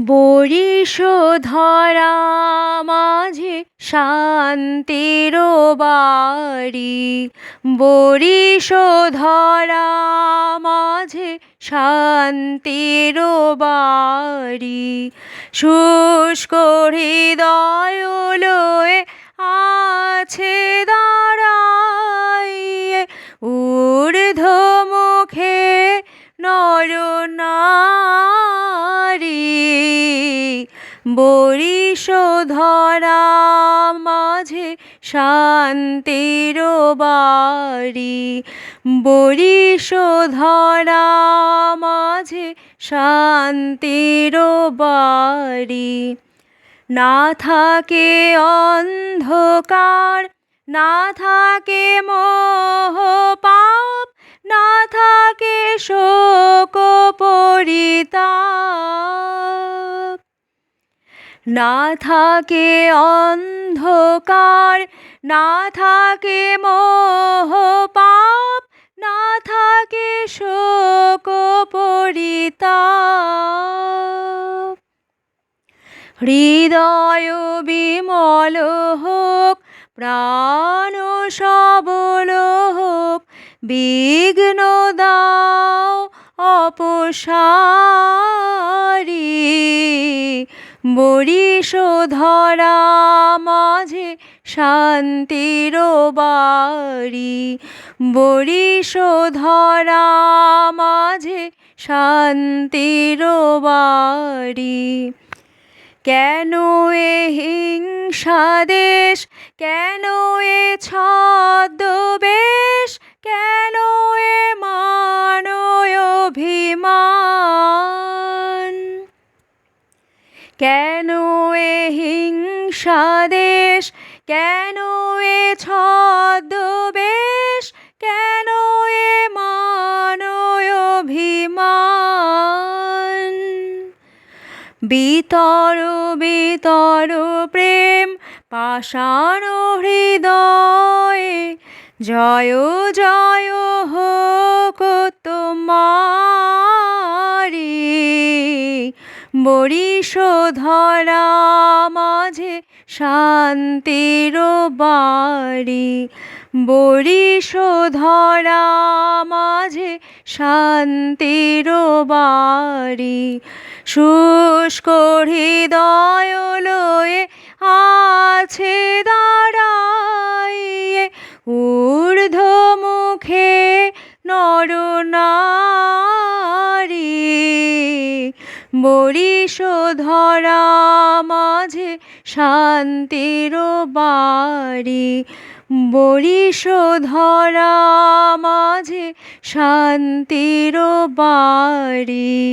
বরিশধরা মাঝে শান্তির বাড়ি, বরিশধরা মাঝে শান্তির বাড়ি। শুষ্ক হৃদয় লয়ে আছে দাঁড়াইয়ে, ঊর্ধ্ব মুখে নরনারী। বরিশধরা মাঝে শান্তির বাড়ি, বরিশধরা মাঝে শান্তির বাড়ি। না থাকে অন্ধকার, না থাকে মোহ পাপ, না থাকে শোক পরিতাপ। না থাকে অন্ধকার, না থাকে মোহ পাপ, না থাকে শোক পরিতাপ। হৃদয় বিমল হোক, প্রাণ সবল হোক, বিঘ্ন দাও অপসারী। বরিশধরা মাঝে শান্তির বাড়ি, বরিশধরা মাঝে শান্তির বাড়ি। কেন এ হিংসা দেশ, কেন এ ছদ্মবেশ, কেন এ মান অভিমান। কেন এ হিংসা দেশ, কেন এ ছদ্মবেশ, কেন এ মান অভিমান। বিতর বিতর প্রেম পাষাণ হৃদয়ে, জয় জয় হোক তোমারি। বরিশধরা মাঝে শান্তির বাড়ি, বরিশধরা মাঝে শান্তির বাড়ি। শুষ্ক হৃদয় লয়ে আছে দাঁড়াইয়ে, ঊর্ধ্ব মুখে নরনারী। বরিশধরা মাঝে শান্তির বাড়ি, বরিশধরা মাঝে শান্তির বাড়ি।